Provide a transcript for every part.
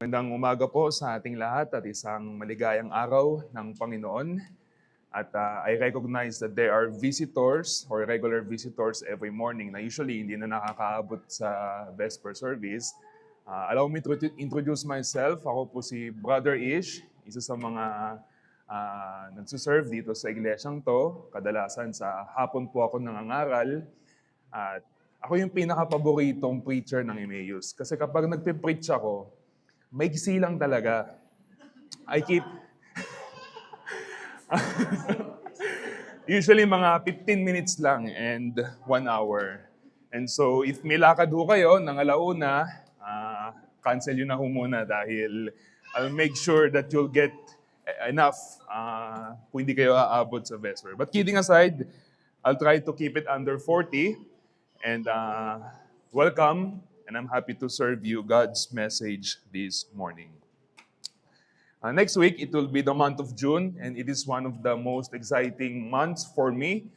Magandang umaga po sa ating lahat at isang maligayang araw ng Panginoon. At I recognize that there are visitors or regular visitors every morning na usually hindi na nakakaabot sa Vesper service. Allow me to introduce myself. Ako po si Brother Ish, isa sa mga nagsuserve dito sa iglesyang to. Kadalasan sa hapon po ako nangangaral. At ako yung pinaka-paboritong preacher ng Emmaus. Kasi kapag nagpe-preach ako, maiksi lang talaga. I keep... Usually mga 15 minutes lang and 1 hour. And so if may lakad ho kayo ng alauna, cancel yun na ho muna dahil I'll make sure that you'll get enough kung hindi kayo aabot sa Vesper. But kidding aside, I'll try to keep it under 40. And welcome, and I'm happy to serve you God's message this morning. Next week, it will be the month of June, and it is one of the most exciting months for me.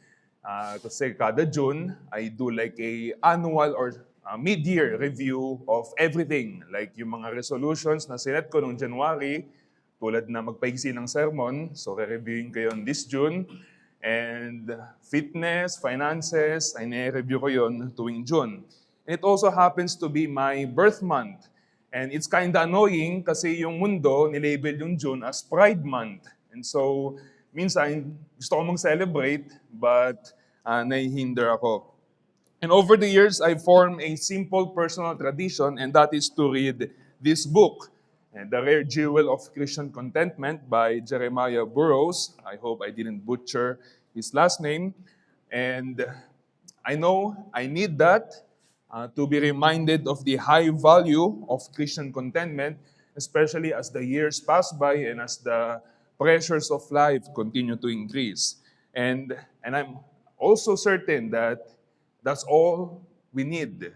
Kasi kada June, I do like a annual or mid-year review of everything. Like yung mga resolutions na sinet ko noong January, tulad na magpaigsi ng sermon, so re-reviewing ko yun this June. And fitness, finances, ay nire-review ko yun tuwing June. And it also happens to be my birth month. And it's kind of annoying kasi yung mundo nilabel yung June as Pride Month. And so, minsan, gusto ko mag-celebrate, but nahihinder ako. And over the years, I formed a simple personal tradition, and that is to read this book, The Rare Jewel of Christian Contentment by Jeremiah Burroughs. I hope I didn't butcher his last name. And I know I need that to be reminded of the high value of Christian contentment, especially as the years pass by and as the pressures of life continue to increase. And I'm also certain that that's all we need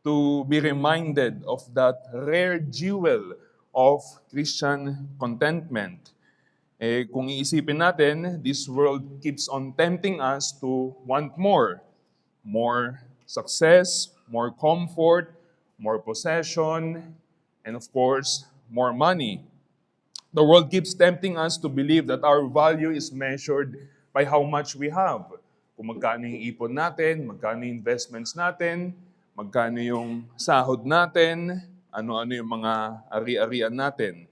to be reminded of that rare jewel of Christian contentment. Kung iisipin natin, this world keeps on tempting us to want more. More success, more comfort, more possession, and of course, more money. The world keeps tempting us to believe that our value is measured by how much we have. Kung magkano yung ipon natin, magkano yung investments natin, magkano yung sahod natin, ano-ano yung mga ari-arian natin.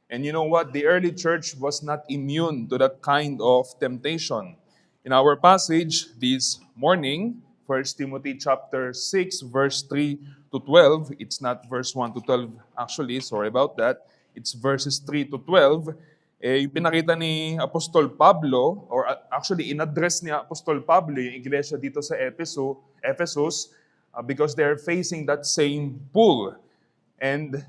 And you know what? The early church was not immune to that kind of temptation. In our passage this morning, 1 Timothy chapter 6, verse 3 to 12. It's not verse 1 to 12 actually, sorry about that. It's verses 3 to 12. Yung pinakita ni Apostol Pablo, or actually in-address ni Apostol Pablo yung iglesia dito sa Ephesus because they're facing that same pull. And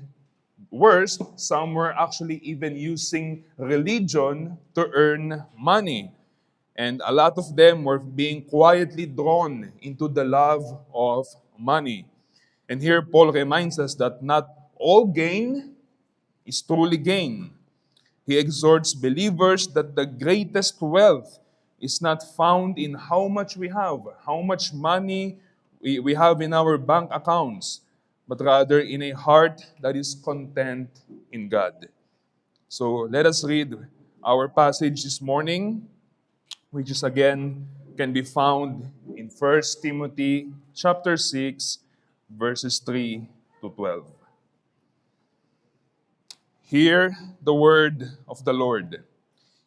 worse, some were actually even using religion to earn money. And a lot of them were being quietly drawn into the love of money. And here Paul reminds us that not all gain is truly gain. He exhorts believers that the greatest wealth is not found in how much we have, how much money we have in our bank accounts, but rather in a heart that is content in God. So let us read our passage this morning, which is again can be found in 1 Timothy chapter 6, verses 3 to 12. Hear the word of the Lord.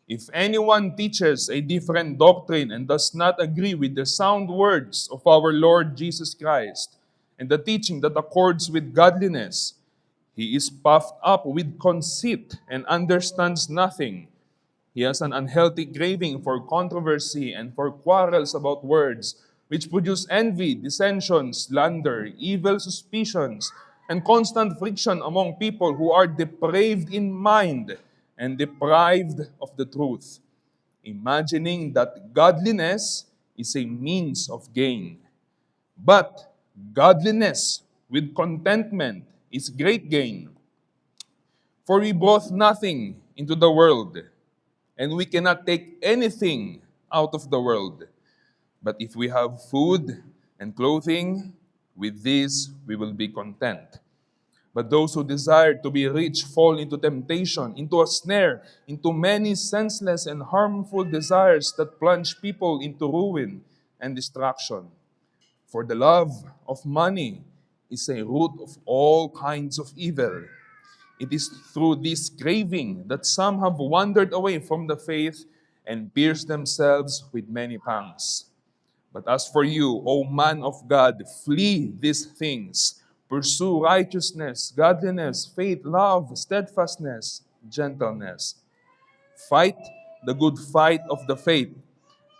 If anyone teaches a different doctrine and does not agree with the sound words of our Lord Jesus Christ and the teaching that accords with godliness, he is puffed up with conceit and understands nothing. He has an unhealthy craving for controversy and for quarrels about words, which produce envy, dissension, slander, evil suspicions, and constant friction among people who are depraved in mind and deprived of the truth, imagining that godliness is a means of gain. But godliness with contentment is great gain. For we brought nothing into the world, and we cannot take anything out of the world. But if we have food and clothing, with this we will be content. But those who desire to be rich fall into temptation, into a snare, into many senseless and harmful desires that plunge people into ruin and destruction. For the love of money is a root of all kinds of evil. It is through this craving that some have wandered away from the faith and pierced themselves with many pangs. But as for you, O man of God, flee these things. Pursue righteousness, godliness, faith, love, steadfastness, gentleness. Fight the good fight of the faith.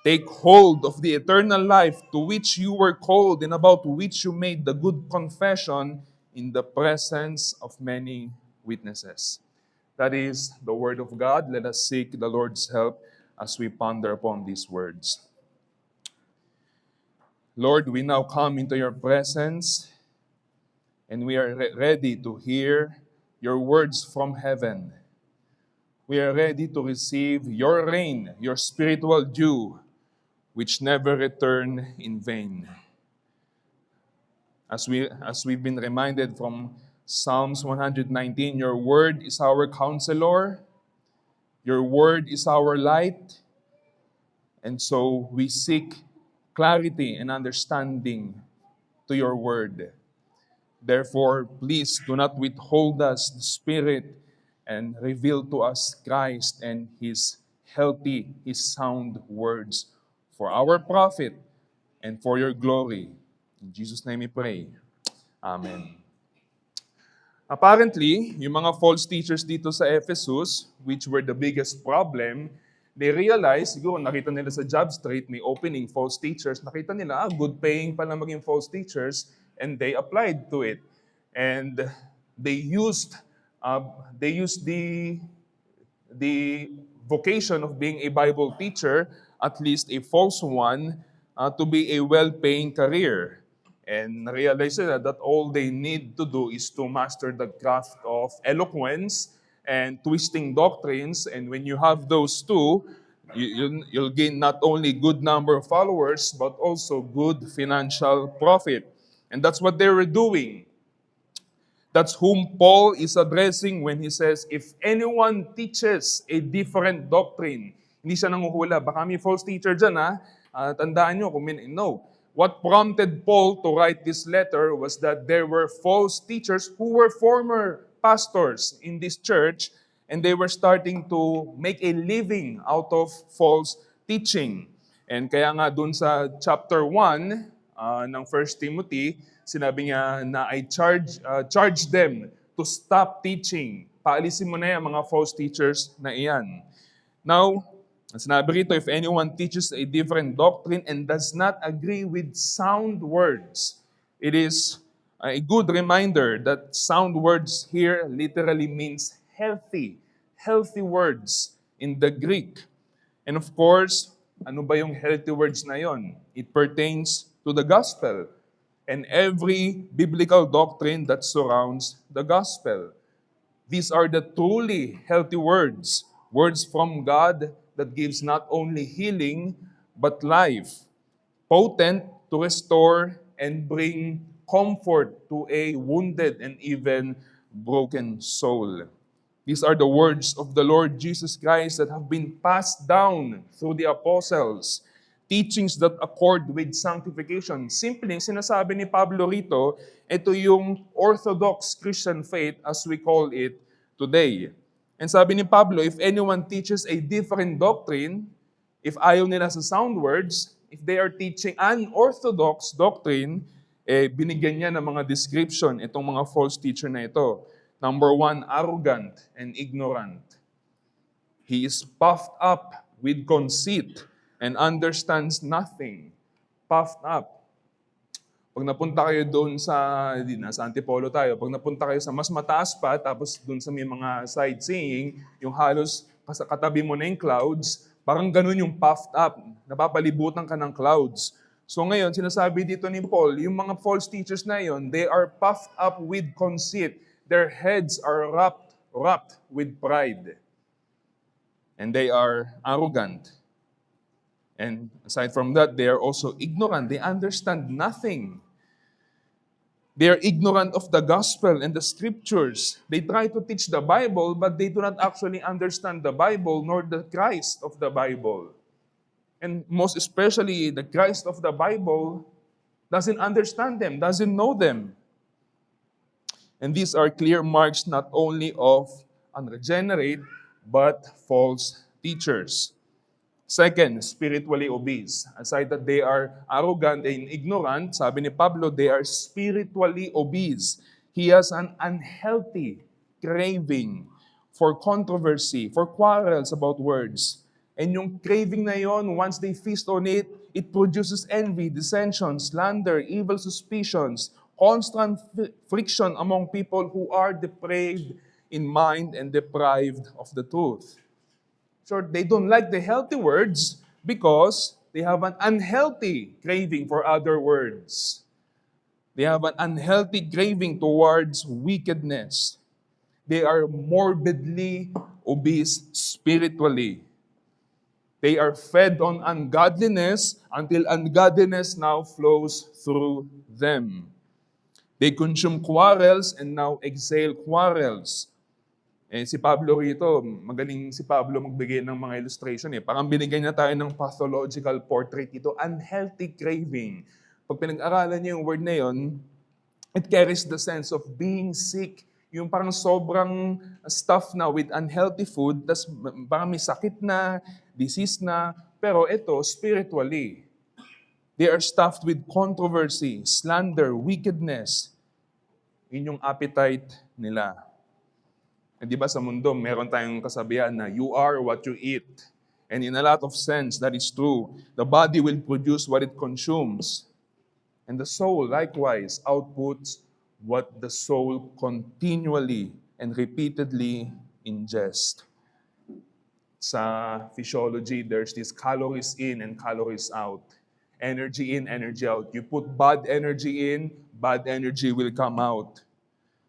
Take hold of the eternal life to which you were called and about which you made the good confession in the presence of many witnesses. That is the word of God. Let us seek the Lord's help as we ponder upon these words. Lord, we now come into your presence and we are ready to hear your words from heaven. We are ready to receive your rain, your spiritual dew, which never return in vain. As we've been reminded from Psalms 119, your word is our counselor, your word is our light, and so we seek clarity and understanding to your word. Therefore, please do not withhold us the Spirit and reveal to us Christ and His healthy, His sound words for our profit and for your glory. In Jesus' name we pray. Amen. Apparently, yung mga false teachers dito sa Ephesus, which were the biggest problem, they realized, siguro nakita nila sa job street, may opening false teachers, nakita nila, good paying pala maging false teachers, and they applied to it. And they used the vocation of being a Bible teacher, at least a false one, to be a well-paying career. And realize that all they need to do is to master the craft of eloquence and twisting doctrines. And when you have those two, you'll gain not only good number of followers, but also good financial profit. And that's what they were doing. That's whom Paul is addressing when he says, if anyone teaches a different doctrine, hindi siya nanguhula, baka may false teacher dyan ha, tandaan nyo, no. What prompted Paul to write this letter was that there were false teachers who were former pastors in this church, and they were starting to make a living out of false teaching. And kaya nga dun sa chapter 1 ng 1 Timothy, sinabi niya na I charge them to stop teaching. Paalisin mo na yan, mga false teachers na iyan. Now, sinabi rito, if anyone teaches a different doctrine and does not agree with sound words, it is a good reminder that sound words here literally means healthy words in the Greek. And of course, ano ba yung healthy words na yon? It pertains to the gospel and every biblical doctrine that surrounds the gospel. These are the truly healthy words, words from God that gives not only healing, but life, potent to restore and bring comfort to a wounded and even broken soul. These are the words of the Lord Jesus Christ that have been passed down through the apostles, teachings that accord with sanctification. Simpleng sinasabi ni Pablo rito, ito yung Orthodox Christian faith as we call it today. And sabi ni Pablo, if anyone teaches a different doctrine, if ayaw nila sa sound words, if they are teaching unorthodox doctrine, binigyan niya ng mga description itong mga false teacher na ito. Number 1, arrogant and ignorant. He is puffed up with conceit and understands nothing. Puffed up. Pag napunta kayo doon sa Antipolo tayo, pag napunta kayo sa mas mataas pa, tapos doon sa may mga sightseeing, yung halos katabi mo na yung clouds, parang ganun yung puffed up. Napapalibutan ka ng clouds. So ngayon, sinasabi dito ni Paul, yung mga false teachers na yon, they are puffed up with conceit. Their heads are wrapped with pride. And they are arrogant. And aside from that, they are also ignorant. They understand nothing. They are ignorant of the gospel and the scriptures. They try to teach the Bible, but they do not actually understand the Bible nor the Christ of the Bible. And most especially, the Christ of the Bible doesn't understand them, doesn't know them. And these are clear marks not only of unregenerate, but false teachers. Second, spiritually obese. Aside that they are arrogant and ignorant, sabi ni Pablo, they are spiritually obese. He has an unhealthy craving for controversy, for quarrels about words. And yung craving na yon, once they feast on it, it produces envy, dissension, slander, evil suspicions, constant friction among people who are depraved in mind and deprived of the truth. So they don't like the healthy words because they have an unhealthy craving for other words. They have an unhealthy craving towards wickedness. They are morbidly obese spiritually. They are fed on ungodliness until ungodliness now flows through them. They consume quarrels and now exhale quarrels. Si Pablo rito, magaling si Pablo magbigay ng mga illustration. Parang binigyan niya tayo ng pathological portrait dito, unhealthy craving. Pag pinag-aralan niyo yung word na yon, it carries the sense of being sick. Yung parang sobrang stuff na with unhealthy food, tas parang may sakit na, disease na, pero ito, spiritually. They are stuffed with controversy, slander, wickedness. Yun yung appetite nila. Di ba sa mundo, meron tayong kasabihan na you are what you eat. And in a lot of sense, that is true. The body will produce what it consumes. And the soul, likewise, outputs what the soul continually and repeatedly ingests. Sa physiology, there's this calories in and calories out. Energy in, energy out. You put bad energy in, bad energy will come out.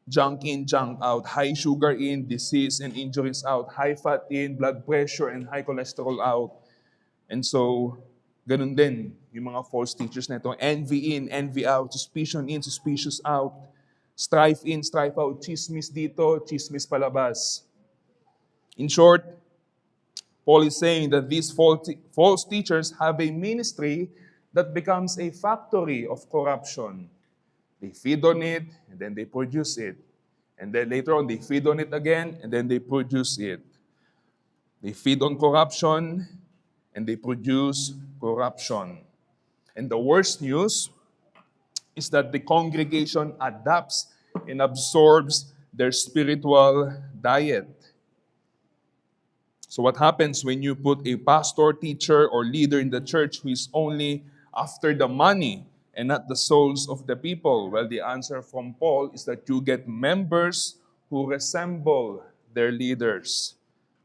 Junk in, junk out. High sugar in, disease and injuries out. High fat in, blood pressure and high cholesterol out. And so, ganun din yung mga false teachers na ito. Envy in, envy out. Suspicion in, suspicious out. Strife in, strife out. Chismis dito, chismis palabas. In short, Paul is saying that these false teachers have a ministry that becomes a factory of corruption. They feed on it, and then they produce it. And then later on, they feed on it again, and then they produce it. They feed on corruption, and they produce corruption. And the worst news is that the congregation adapts and absorbs their spiritual diet. So what happens when you put a pastor, teacher, or leader in the church who is only after the money and not the souls of the people? Well, the answer from Paul is that you get members who resemble their leaders.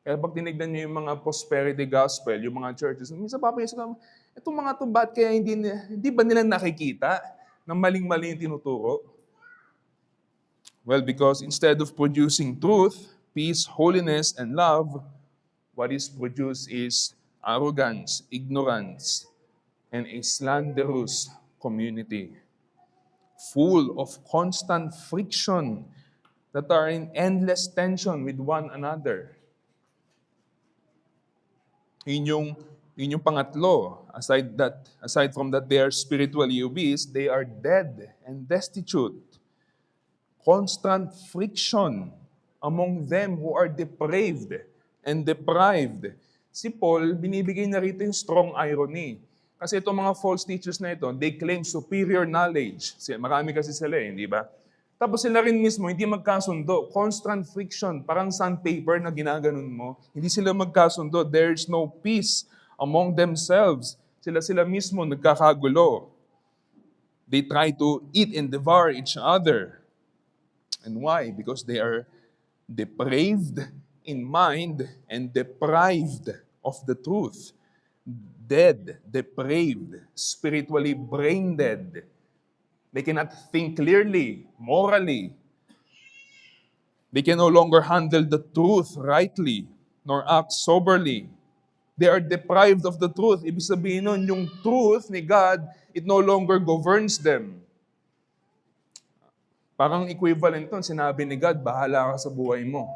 Kaya pag tinignan niyo yung mga prosperity gospel, yung mga churches, minsan papaisip ka, itong mga to, ba't kaya hindi ba nila nakikita na maling-mali yung tinuturo? Well, because instead of producing truth, peace, holiness, and love, what is produced is arrogance, ignorance, and a slanderous community, full of constant friction that are in endless tension with one another. Yun yung pangatlo. Aside from that they are spiritually obese, they are dead and destitute. Constant friction among them who are depraved and deprived. Si Paul, binibigay na rito yung strong irony. Kasi itong mga false teachers na ito, they claim superior knowledge. Marami kasi sila di ba? Tapos sila rin mismo, hindi magkasundo. Constant friction, parang sandpaper na ginaganon mo. Hindi sila magkasundo. There's no peace among themselves. Sila mismo nagkakagulo. They try to eat and devour each other. And why? Because they are depraved in mind and deprived of the truth. Dead, depraved, spiritually brain dead. They cannot think clearly, morally. They can no longer handle the truth rightly, nor act soberly. They are deprived of the truth. Ibig sabihin nun, yung truth ni God, it no longer governs them. Parang equivalent nun, sinabi ni God, bahala ka sa buhay mo.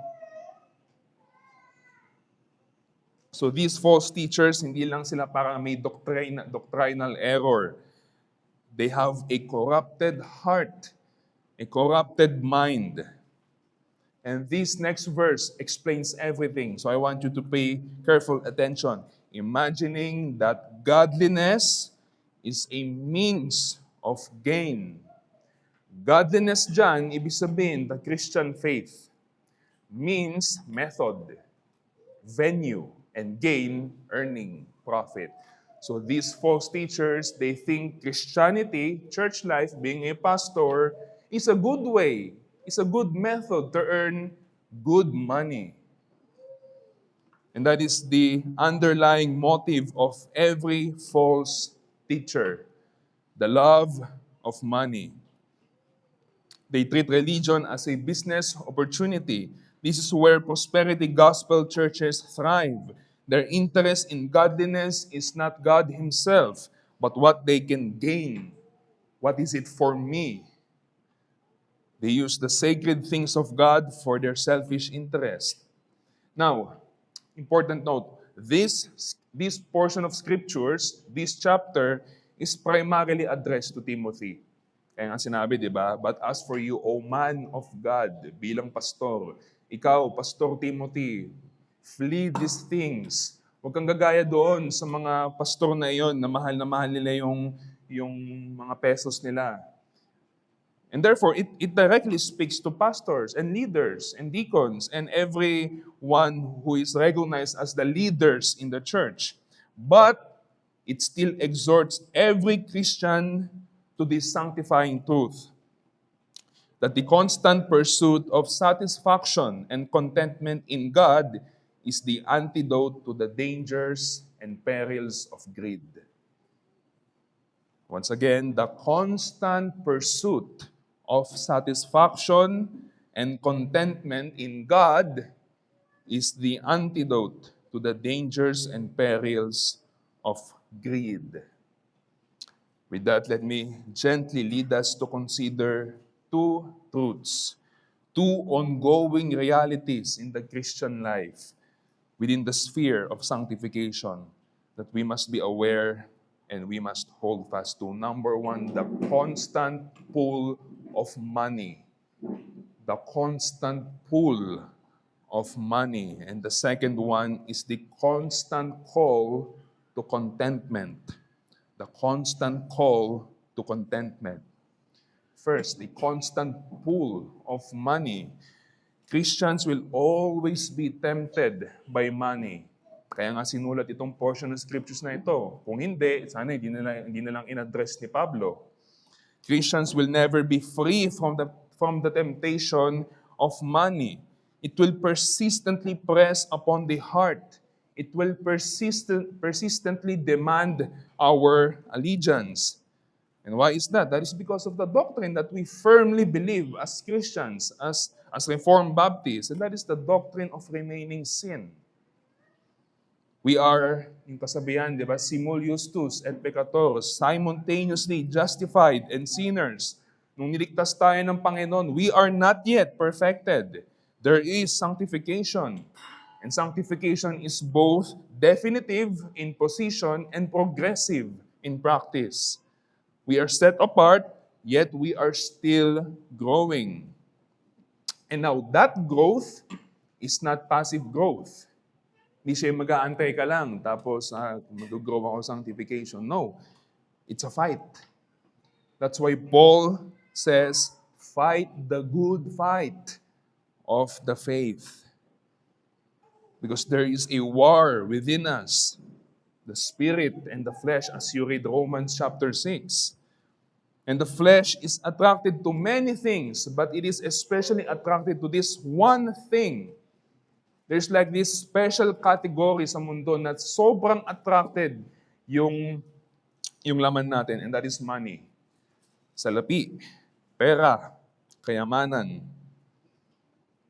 So these false teachers, hindi lang sila parang may doctrinal error. They have a corrupted heart, a corrupted mind. And this next verse explains everything. So I want you to pay careful attention. Imagining that godliness is a means of gain. Godliness dyan, ibig sabihin, the Christian faith, means method, venue, and gain, earning, profit. So these false teachers, they think Christianity, church life, being a pastor, is a good way, is a good method to earn good money. And that is the underlying motive of every false teacher, the love of money. They treat religion as a business opportunity. This is where prosperity gospel churches thrive. Their interest in godliness is not God Himself, but what they can gain. What is it for me? They use the sacred things of God for their selfish interest. Now, important note, this portion of scriptures, this chapter, is primarily addressed to Timothy. Kaya nga sinabi, di ba? But as for you, O man of God, bilang pastor, ikaw, Pastor Timothy, flee these things. Huwag kang gagaya doon sa mga pastor na iyon na mahal nila yung mga pesos nila. And therefore, it directly speaks to pastors and leaders and deacons and everyone who is recognized as the leaders in the church. But it still exhorts every Christian to this sanctifying truth, that the constant pursuit of satisfaction and contentment in God is the antidote to the dangers and perils of greed. Once again, the constant pursuit of satisfaction and contentment in God is the antidote to the dangers and perils of greed. With that, let me gently lead us to consider two truths, two ongoing realities in the Christian life within the sphere of sanctification that we must be aware and we must hold fast to. Number one, the constant pull of money. The constant pull of money. And the second one is the constant call to contentment. The constant call to contentment. First, the constant pull of money. Christians will always be tempted by money. Kaya nga sinulat itong portion ng scriptures na ito. Kung hindi, sana hindi na lang in-address ni Pablo. Christians will never be free from the temptation of money. It will persistently press upon the heart. It will persistently demand our allegiance. And why is that? That is because of the doctrine that we firmly believe as Christians, as Reformed Baptists, and that is the doctrine of remaining sin. We are, yung kasabihan, di ba, simul justus et peccators, simultaneously justified and sinners. Nung niligtas tayo ng Panginoon, we are not yet perfected. There is sanctification. And sanctification is both definitive in position and progressive in practice. We are set apart, yet we are still growing. And now, that growth is not passive growth. Hindi siya mag-aantay ka lang, tapos mag-grow ako sa sanctification. No, it's a fight. That's why Paul says, fight the good fight of the faith. Because there is a war within us, the spirit and the flesh, as you read Romans chapter 6. And the flesh is attracted to many things, but it is especially attracted to this one thing. There's like this special category sa mundo na sobrang attracted yung laman natin, and that is money. Salapi, pera, kayamanan.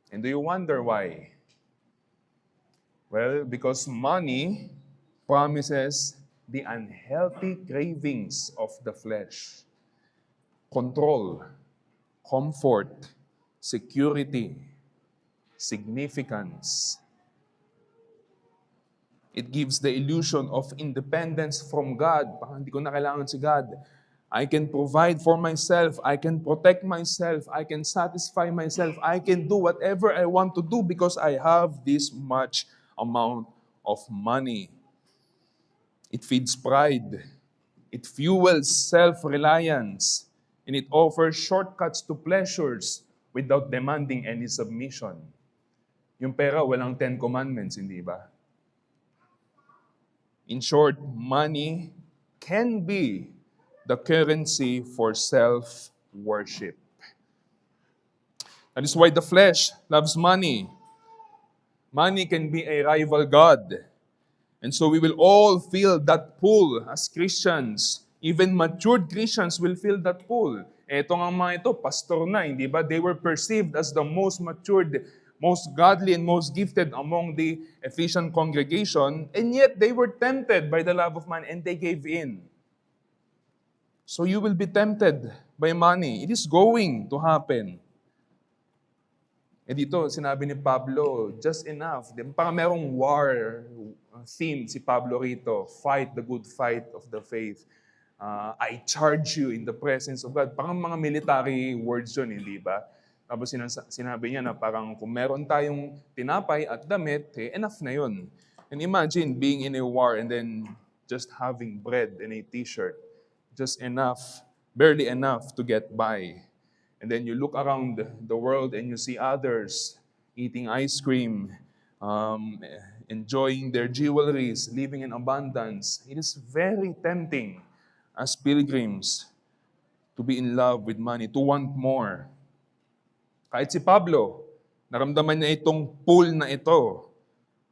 And do you wonder why? Well, because money promises the unhealthy cravings of the flesh. Control, comfort, security, significance. It gives the illusion of independence from God. Parang hindi ko na kailangan si God. I can provide for myself. I can protect myself. I can satisfy myself. I can do whatever I want to do because I have this much amount of money. It feeds pride. It fuels self-reliance. And it offers shortcuts to pleasures without demanding any submission. Yung pera, walang 10 commandments, hindi ba? In short, money can be the currency for self-worship. That is why the flesh loves money. Money can be a rival God. And so we will all feel that pull as Christians. Even matured Christians will feel that pull. Eto nga mga ito, pastor na, hindi ba? They were perceived as the most matured, most godly, and most gifted among the Ephesian congregation, and yet they were tempted by the love of money and they gave in. So you will be tempted by money. It is going to happen. Dito, sinabi ni Pablo, just enough. Parang merong war theme si Pablo rito. Fight the good fight of the faith. I charge you in the presence of God. Parang mga military words yun, hindi ba? Tapos sinabi niya na parang kung meron tayong tinapay at damit, enough na yun. And imagine being in a war and then just having bread and a t-shirt. Just enough, barely enough to get by. And then you look around the world and you see others eating ice cream, enjoying their jewelries, living in abundance. It is very tempting as pilgrims to be in love with money, to want more. Kahit si Pablo, naramdaman niya itong pull na ito.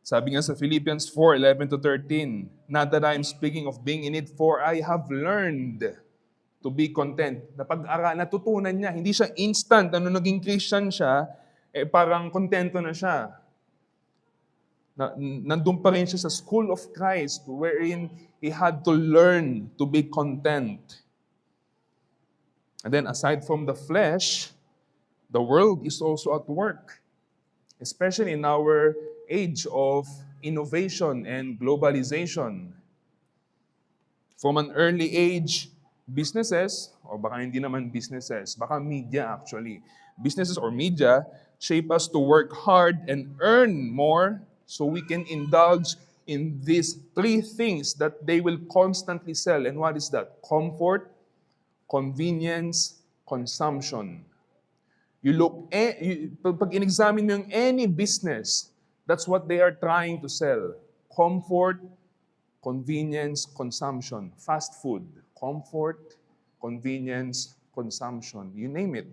Sabi nga sa Philippians 4:11-13, not that I'm speaking of being in it, for I have learned to be content. Natutunan niya, hindi siya instant. Naging Christian siya, parang kontento na siya. Nandun pa rin siya sa school of Christ, wherein he had to learn to be content. And then aside from the flesh, the world is also at work, especially in our age of innovation and globalization. From an early age, businesses, or baka hindi naman businesses, baka media actually, businesses or media shape us to work hard and earn more so we can indulge in these three things that they will constantly sell. And what is that? Comfort, convenience, consumption. Pag in-examine mo yung any business, that's what they are trying to sell. Comfort, convenience, consumption. Fast food. Comfort, convenience, consumption. You name it.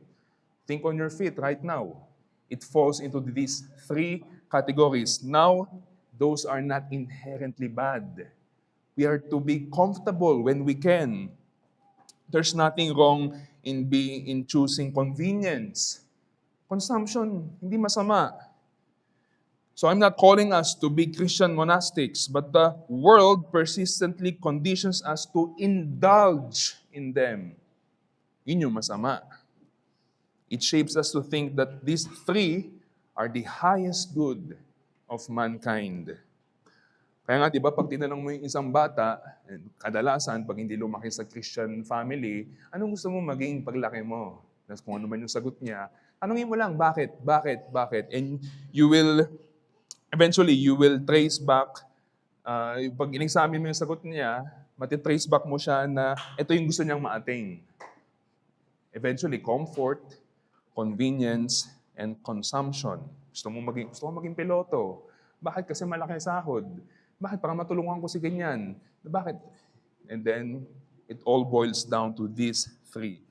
Think on your feet right now. It falls into these three categories. Now, those are not inherently bad. We are to be comfortable when we can. There's nothing wrong in choosing convenience. Consumption, hindi masama. So I'm not calling us to be Christian monastics, but the world persistently conditions us to indulge in them. Yun yung masama. It shapes us to think that these three are the highest good of mankind. Kaya nga, di ba, pag tinanong mo yung isang bata, kadalasan, pag hindi lumaki sa Christian family, anong gusto mo maging paglaki mo? Tapos kung ano man yung sagot niya, tanungin mo lang, bakit? And eventually, you will trace back, pag in-examine mo yung sagot niya, matitrace back mo siya na ito yung gusto niyang ma-attain. Eventually, comfort, convenience, and consumption. Gusto mo maging piloto. Bakit? Kasi malaki sahod. Bakit? Para matulungan ko si ganyan. Bakit? And then, it all boils down to these three.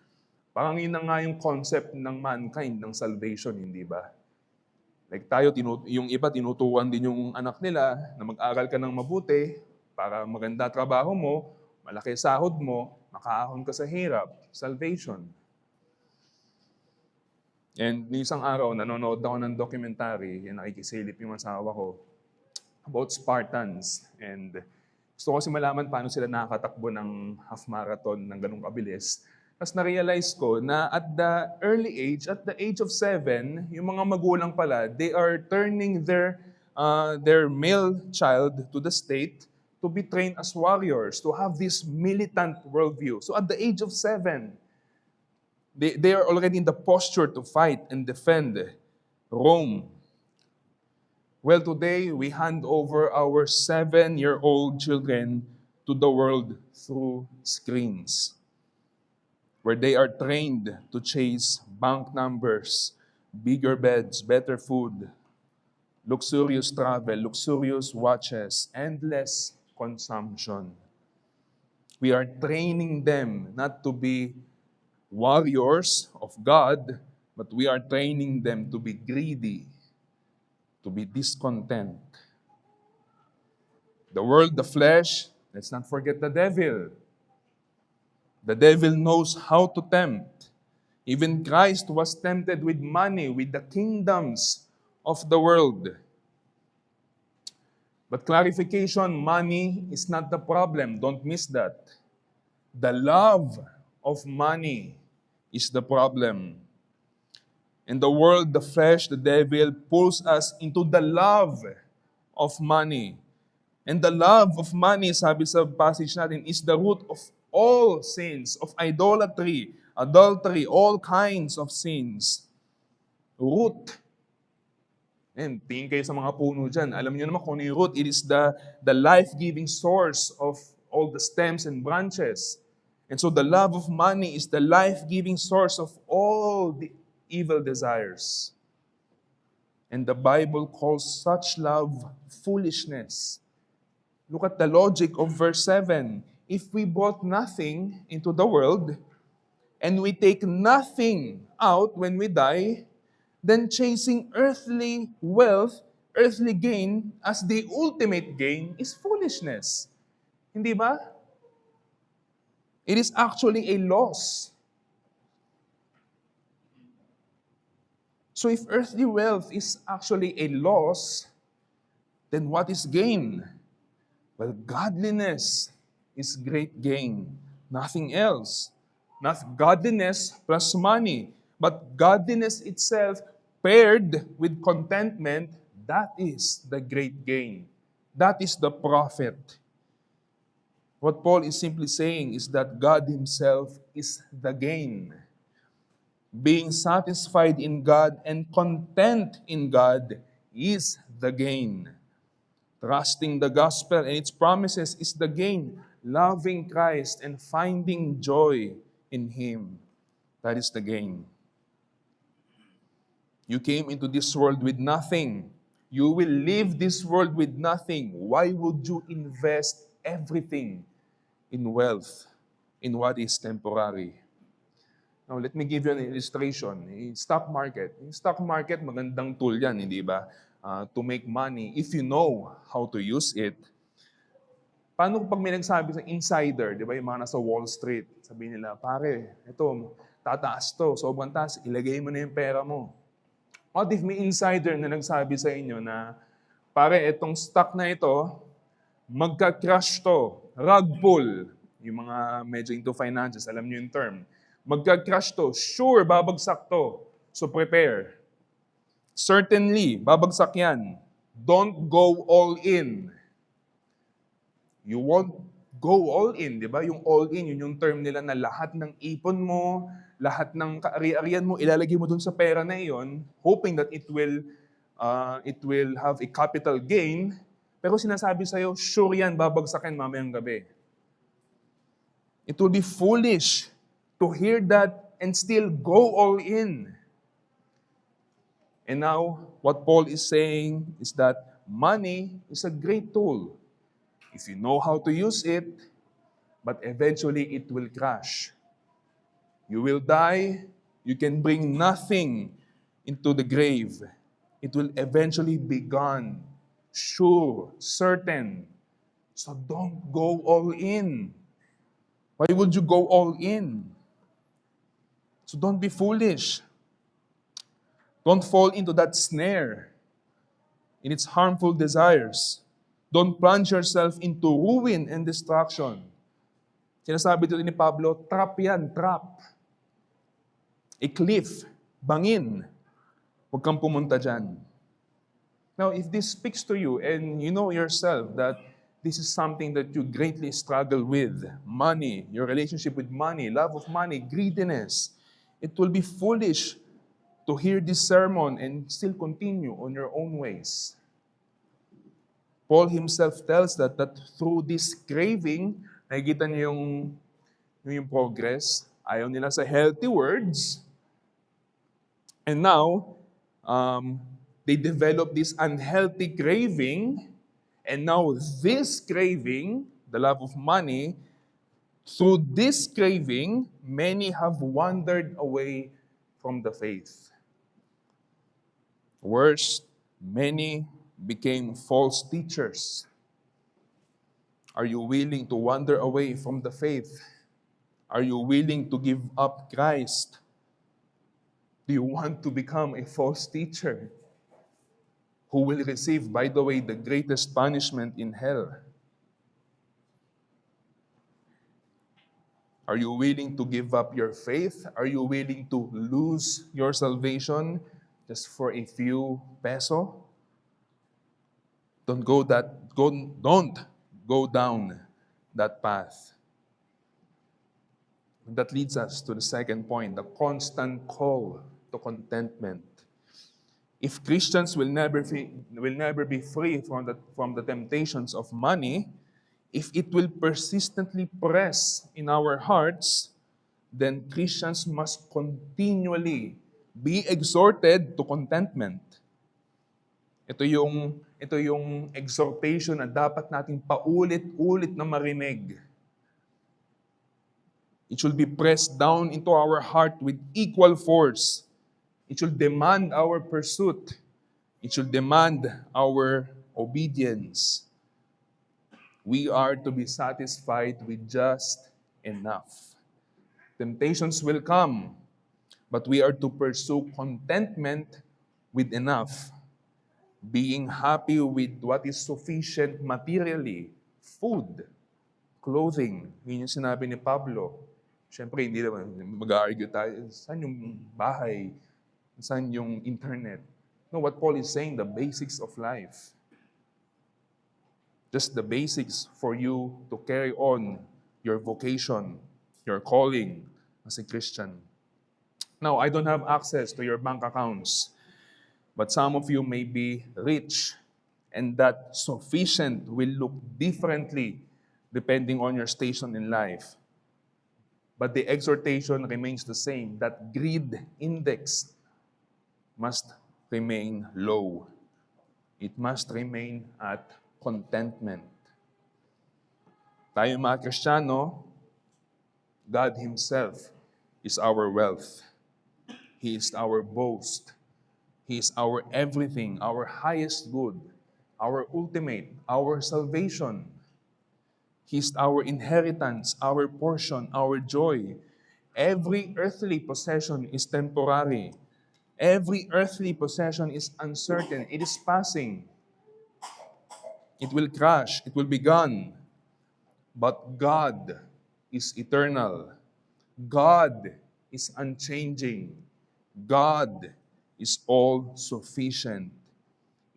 Parang yun na nga yung concept ng mankind, ng salvation, hindi ba? Like tayo, yung iba tinuturuan din yung anak nila na mag-aral ka ng mabuti para maganda trabaho mo, malaki sahod mo, makaahon ka sa hirap. Salvation. And isang araw, nanonood ako ng documentary, yung nakikisilip yung asawa ko, about Spartans. And gusto ko kasi malaman paano sila nakakatakbo ng half marathon ng ganung kabilis. Tapos na-realize ko na at the early age, at the age of 7, yung mga magulang pala, they are turning their male child to the state to be trained as warriors, to have this militant worldview. So at the age of 7, they are already in the posture to fight and defend Rome. Well, today, we hand over our 7-year-old children to the world through screens, where they are trained to chase bank numbers, bigger beds, better food, luxurious travel, luxurious watches, endless consumption. We are training them not to be warriors of God, but we are training them to be greedy, to be discontent. The world, the flesh, let's not forget the devil. The devil knows how to tempt. Even Christ was tempted with money, with the kingdoms of the world. But clarification, money is not the problem. Don't miss that. The love of money is the problem. In the world, the flesh, the devil pulls us into the love of money. And the love of money, sabi sa passage natin, is the root of all sins, of idolatry, adultery, all kinds of sins. Root. And tingin kayo sa mga puno dyan. Alam niyo naman kung ano yung root. It is the life-giving source of all the stems and branches. And so the love of money is the life-giving source of all the evil desires. And the Bible calls such love foolishness. Look at the logic of verse 7. If we brought nothing into the world, and we take nothing out when we die, then chasing earthly wealth, earthly gain, as the ultimate gain is foolishness. Hindi ba? It is actually a loss. So if earthly wealth is actually a loss, then what is gain? Well, godliness is great gain. Nothing else. Not godliness plus money, but godliness itself paired with contentment, that is the great gain. That is the profit. What Paul is simply saying is that God Himself is the gain. Being satisfied in God and content in God is the gain. Trusting the gospel and its promises is the gain. Loving Christ and finding joy in Him, that is the gain. You came into this world with nothing. You will leave this world with nothing. Why would you invest everything in wealth, in what is temporary? Now, let me give you an illustration. In stock market. In stock market, magandang tool yan, hindi ba? To make money if you know how to use it. Paano pag may nagsabi sa insider, di ba, yung mga nasa Wall Street, sabihin nila, pare, ito, tataas to, sobrang taas, ilagay mo na yung pera mo. What if may insider na nagsabi sa inyo na, pare, itong stock na ito, magka-crash to, rug pull, yung mga medyo into finances, alam niyo yung term, magka-crash to, sure, babagsak to, so prepare. Certainly, babagsak yan. Don't go all in. You won't go all in, di ba? Yung all in, yun yung term nila na lahat ng ipon mo, lahat ng kaari-arian mo, ilalagay mo dun sa pera na iyon, hoping that it will have a capital gain. Pero sinasabi sa'yo, sure yan, babagsakin mamayang gabi. It will be foolish to hear that and still go all in. And now, what Paul is saying is that money is a great tool. If you know how to use it, but eventually it will crash. You will die, you can bring nothing into the grave. It will eventually be gone. Sure, certain. So don't go all in. Why would you go all in? So don't be foolish. Don't fall into that snare in its harmful desires. Don't plunge yourself into ruin and destruction. Sinasabi dito ni Pablo, trap yan, trap. A cliff, bangin. Huwag kang pumunta dyan. Now, if this speaks to you and you know yourself that this is something that you greatly struggle with, money, your relationship with money, love of money, greediness, it will be foolish to hear this sermon and still continue on your own ways. Paul himself tells that through this craving, nakikita niyo yung progress. Ayaw nila sa healthy words. And now, they develop this unhealthy craving. And now this craving, the love of money, through this craving, many have wandered away from the faith. Worse, many became false teachers. Are you willing to wander away from the faith? Are you willing to give up Christ? Do you want to become a false teacher who will receive, by the way, the greatest punishment in hell? Are you willing to give up your faith? Are you willing to lose your salvation just for a few peso? Don't go down that path. That leads us to the second point, the constant call to contentment. If Christians will never be free from the temptations of money, if it will persistently press in our hearts, then Christians must continually be exhorted to contentment. Ito yung exhortation na dapat nating paulit-ulit na marinig. It should be pressed down into our heart with equal force. It should demand our pursuit. It should demand our obedience. We are to be satisfied with just enough. Temptations will come, but we are to pursue contentment with enough. Being happy with what is sufficient materially, food, clothing. Yun yung sinabi ni Pablo. Siyempre, hindi naman mag-argue tayo. Saan yung bahay? Saan yung internet? No, what Paul is saying, the basics of life. Just the basics for you to carry on your vocation, your calling as a Christian. Now, I don't have access to your bank accounts, but some of you may be rich, and that sufficient will look differently depending on your station in life. But the exhortation remains the same, that greed index must remain low. It must remain at contentment. Tayo mga Kristiyano, God Himself is our wealth. He is our boast. He is our everything, our highest good, our ultimate, our salvation. He is our inheritance, our portion, our joy. Every earthly possession is temporary. Every earthly possession is uncertain. It is passing. It will crash. It will be gone. But God is eternal. God is unchanging. God is all-sufficient.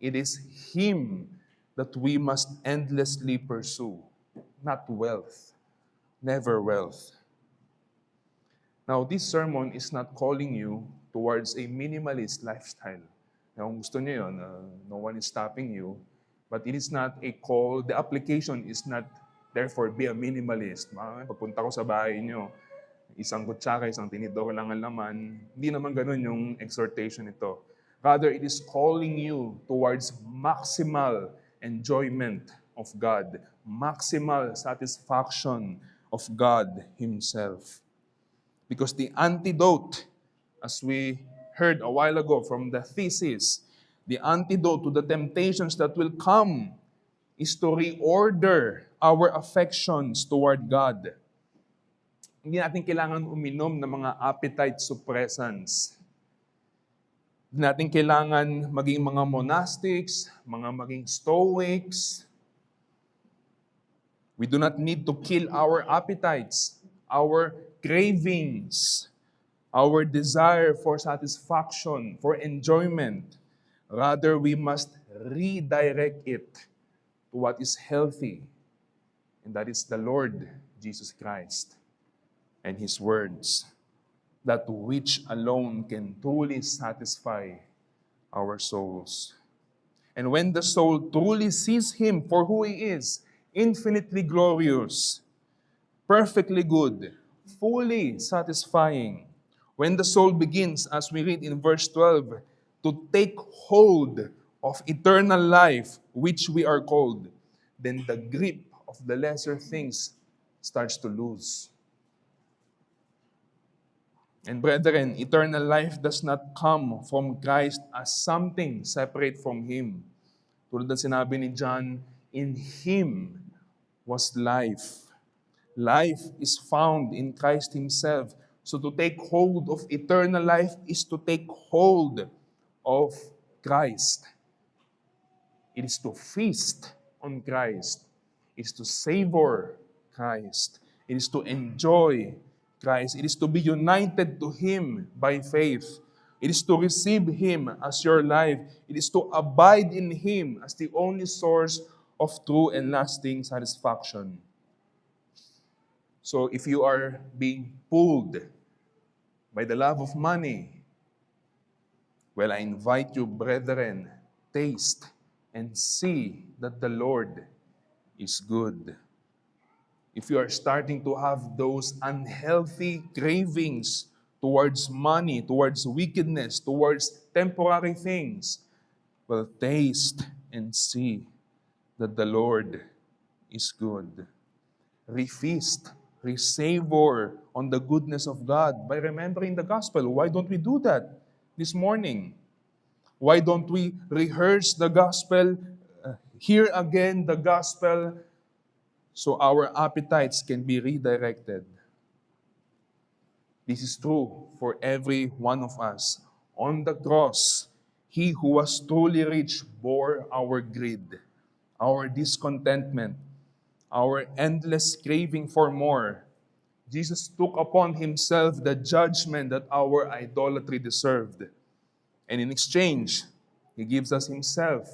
It is Him that we must endlessly pursue, not wealth. Never wealth. Now, this sermon is not calling you towards a minimalist lifestyle. Now, kung gusto niyo yun, no one is stopping you. But it is not a call, the application is not, therefore, be a minimalist. Pagpunta ko sa bahay niyo, isang kutsara, isang tinidor lang ang laman. Hindi naman ganun yung exhortation ito. Rather, it is calling you towards maximal enjoyment of God, maximal satisfaction of God Himself. Because the antidote, as we heard a while ago from the thesis, the antidote to the temptations that will come is to reorder our affections toward God. Hindi natin kailangan uminom ng mga appetite suppressants. Hindi natin kailangan maging mga monastics, maging stoics. We do not need to kill our appetites, our cravings, our desire for satisfaction, for enjoyment. Rather, we must redirect it to what is healthy, and that is the Lord Jesus Christ and His words, that which alone can truly satisfy our souls. And when the soul truly sees Him for who He is, infinitely glorious, perfectly good, fully satisfying, when the soul begins, as we read in verse 12, to take hold of eternal life, which we are called, then the grip of the lesser things starts to lose. And brethren, eternal life does not come from Christ as something separate from Him. Tulad ng sinabi ni John, in Him was life. Life is found in Christ Himself. So to take hold of eternal life is to take hold of Christ. It is to feast on Christ. It is to savor Christ. It is to enjoy Christ. It is to be united to Him by faith. It is to receive Him as your life. It is to abide in Him as the only source of true and lasting satisfaction. So if you are being pulled by the love of money, well, I invite you, brethren, taste and see that the Lord is good. If you are starting to have those unhealthy cravings towards money, towards wickedness, towards temporary things, well, taste and see that the Lord is good. Refeast, resavor on the goodness of God by remembering the gospel. Why don't we do that this morning? Why don't we rehearse the gospel, hear again the gospel, so our appetites can be redirected? This is true for every one of us. On the cross, He who was truly rich bore our greed, our discontentment, our endless craving for more. Jesus took upon Himself the judgment that our idolatry deserved. And in exchange, He gives us Himself,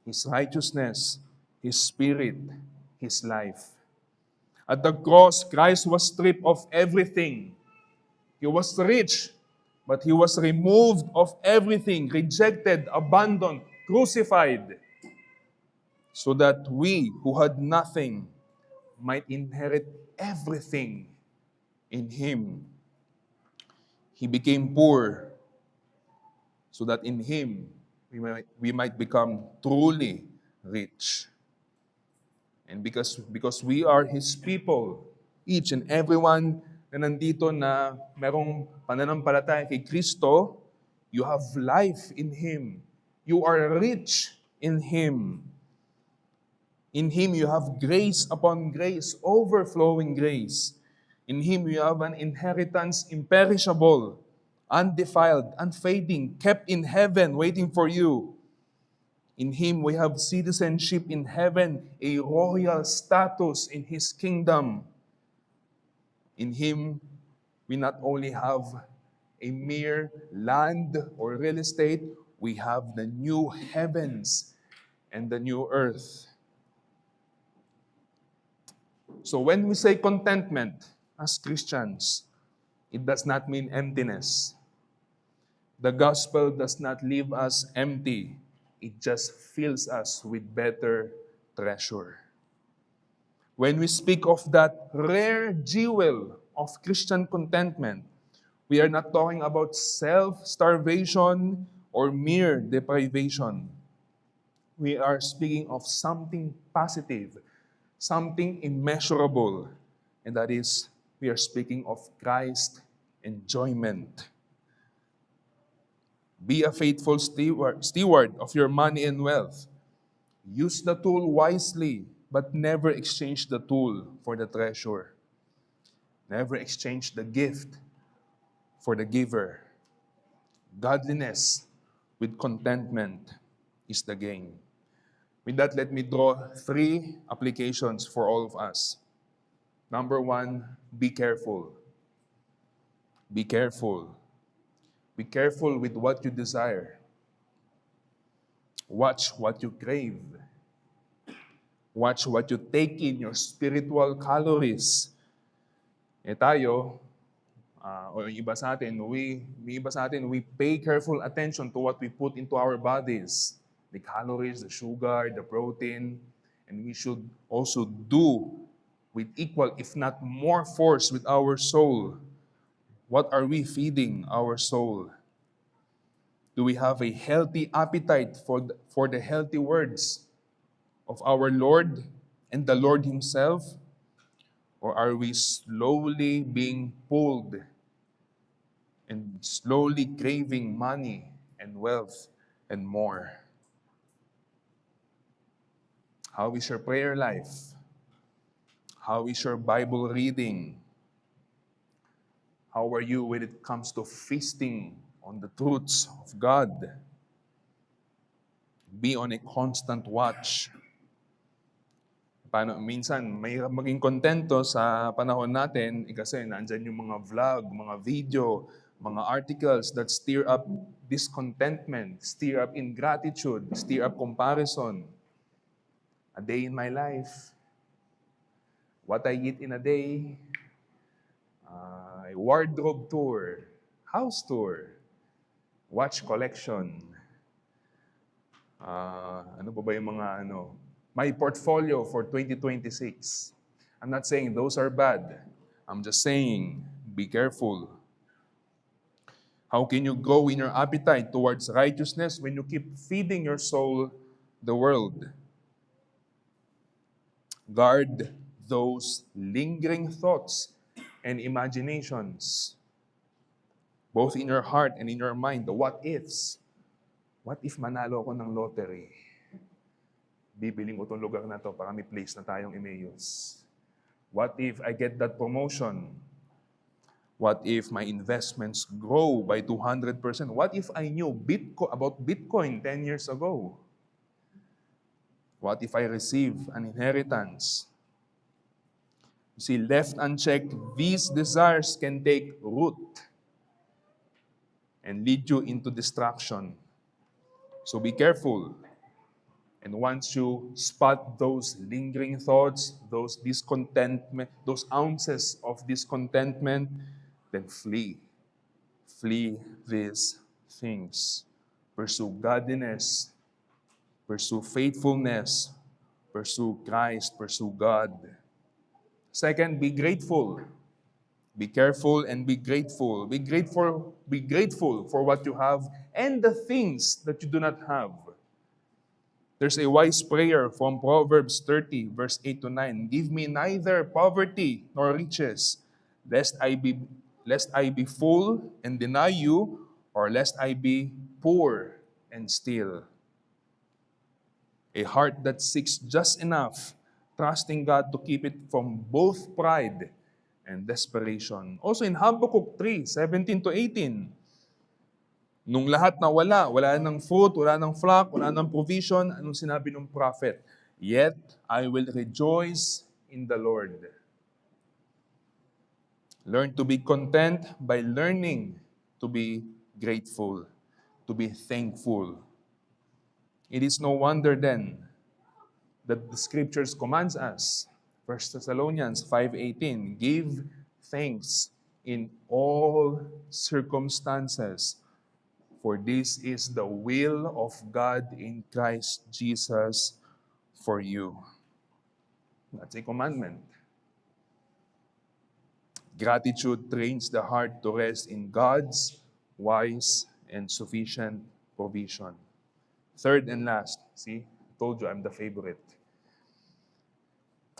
His righteousness, His Spirit, His life. At the cross, Christ was stripped of everything. He was rich, but He was removed of everything, rejected, abandoned, crucified, so that we who had nothing might inherit everything in Him. He became poor so that in Him we might become truly rich. And because we are His people, each and everyone na nandito na merong pananampalataya kay Kristo, you have life in Him. You are rich in Him. In Him you have grace upon grace, overflowing grace. In Him you have an inheritance imperishable, undefiled, unfading, kept in heaven, waiting for you. In Him we have citizenship in heaven, a royal status in His kingdom. In Him, we not only have a mere land or real estate, we have the new heavens and the new earth. So when we say contentment as Christians, it does not mean emptiness. The gospel does not leave us empty. It just fills us with better treasure. When we speak of that rare jewel of Christian contentment, we are not talking about self-starvation or mere deprivation. We are speaking of something positive, something immeasurable, and that is, we are speaking of Christ's enjoyment. Be a faithful steward of your money and wealth. Use the tool wisely, but never exchange the tool for the treasure. Never exchange the gift for the giver. Godliness with contentment is the gain. With that, let me draw 3 applications for all of us. Number 1, be careful. Be careful. Be careful with what you desire. Watch what you crave. Watch what you take in, your spiritual calories. Tayo, o yung iba sa atin, we pay careful attention to what we put into our bodies. The calories, the sugar, the protein. And we should also do with equal, if not more force with our soul. What are we feeding our soul? Do we have a healthy appetite for the healthy words of our Lord and the Lord Himself? Or are we slowly being pulled and slowly craving money and wealth and more? How is your prayer life? How is your Bible reading? How are you when it comes to feasting on the truths of God? Be on a constant watch. Minsan, may maging kontento sa panahon natin kasi nandyan yung mga vlog, mga video, mga articles that stir up discontentment, stir up ingratitude, stir up comparison. A day in my life, what I eat in a day, a wardrobe tour, house tour, watch collection, ano pa ba yung mga my portfolio for 2026. I'm not saying those are bad. I'm just saying, be careful. How can you grow in your appetite towards righteousness when you keep feeding your soul the world? Guard those lingering thoughts and imaginations, both in your heart and in your mind, the what ifs. What if manalo ako ng lottery? Bibiling ko itong lugar na to para may place na tayong Emmaus. What if I get that promotion? What if my investments grow by 200%? What if I knew about Bitcoin 10 years ago? What if I receive an inheritance? You see, left unchecked, these desires can take root and lead you into destruction. So be careful. And once you spot those lingering thoughts, those discontentment, those ounces of discontentment, then flee. Flee these things. Pursue godliness. Pursue faithfulness. Pursue Christ. Pursue God. Second, be grateful. Be careful and be grateful. Be grateful for what you have and the things that you do not have. There's a wise prayer from Proverbs 30, verse 8 to 9. Give me neither poverty nor riches, lest I be full and deny you, or lest I be poor and steal. A heart that seeks just enough, trusting God to keep it from both pride and desperation. Also in Habakkuk 3, 17 to 18, nung lahat na wala ng fruit, wala ng flock, wala ng provision, anong sinabi ng prophet? Yet I will rejoice in the Lord. Learn to be content by learning to be grateful, to be thankful. It is no wonder then that the scriptures commands us, 1 Thessalonians 5:18, give thanks in all circumstances, for this is the will of God in Christ Jesus for you. That's a commandment. Gratitude trains the heart to rest in God's wise and sufficient provision. Third and last, see, I told you I'm the favorite.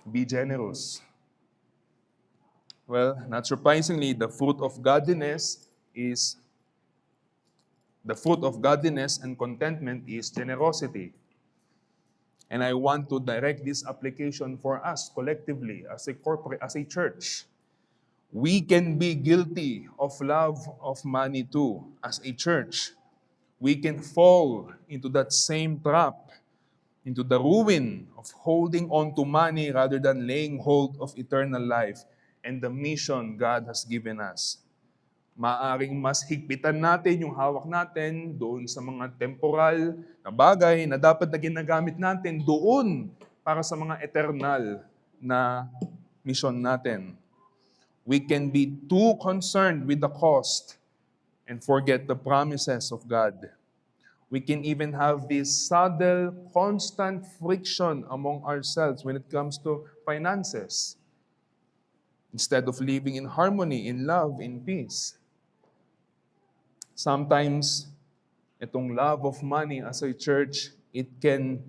Be generous. Well, not surprisingly, the fruit of godliness and contentment is generosity. And I want to direct this application for us collectively as a church. We can be guilty of love of money too as a church. We can fall into that same trap. into the ruin of holding on to money rather than laying hold of eternal life and the mission God has given us. Maaring mas higpitan natin yung hawak natin doon sa mga temporal na bagay na dapat na ginagamit natin doon para sa mga eternal na mission natin. We can be too concerned with the cost and forget the promises of God. We can even have this subtle, constant friction among ourselves when it comes to finances, instead of living in harmony, in love, in peace. Sometimes, itong love of money as a church, it can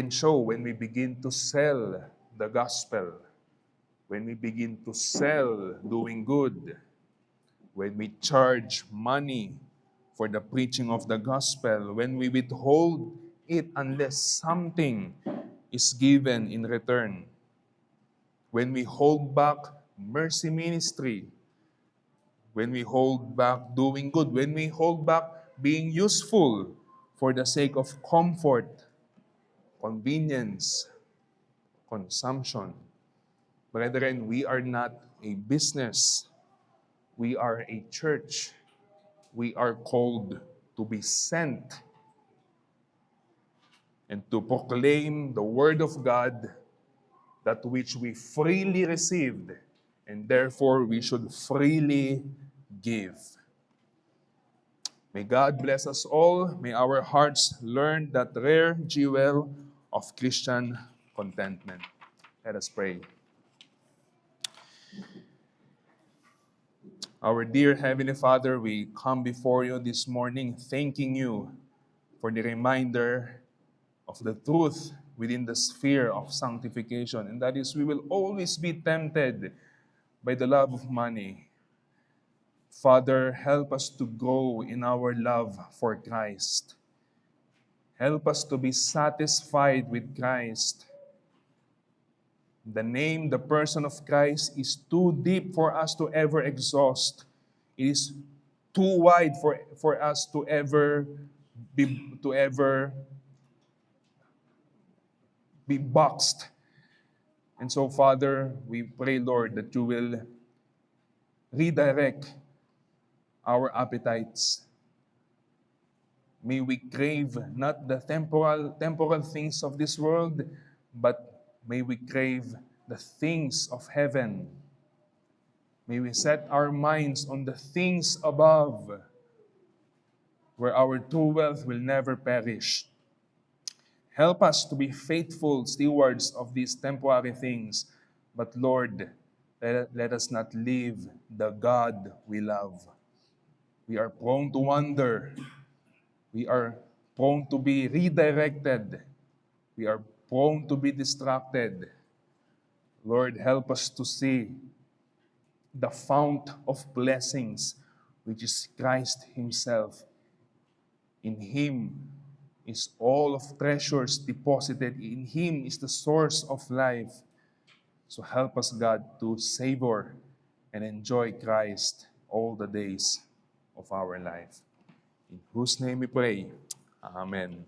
show when we begin to sell the gospel, when we begin to sell doing good, when we charge money for the preaching of the gospel, when we withhold it unless something is given in return, when we hold back mercy ministry, when we hold back doing good, when we hold back being useful for the sake of comfort, convenience, consumption. Brethren, we are not a business. We are a church. We are called to be sent and to proclaim the word of God, that which we freely received, and therefore we should freely give. May God bless us all. May our hearts learn that rare jewel of Christian contentment. Let us pray. Our dear Heavenly Father, we come before you this morning thanking you for the reminder of the truth within the sphere of sanctification, and that is, we will always be tempted by the love of money. Father, help us to grow in our love for Christ. Help us to be satisfied with Christ. The name, the person of Christ is too deep for us to ever exhaust. It is too wide for us to ever be boxed. And so, Father, we pray, Lord, that you will redirect our appetites. May we crave not the temporal things of this world, but may we crave the things of heaven. May we set our minds on the things above, where our true wealth will never perish. Help us to be faithful stewards of these temporary things, but Lord, let us not leave the God we love. We are prone to wander. We are prone to be redirected. We are prone to be distracted. Lord, help us to see the fount of blessings, which is Christ Himself. In Him is all of treasures deposited. In Him is the source of life. So help us, God, to savor and enjoy Christ all the days of our life. In whose name we pray. Amen.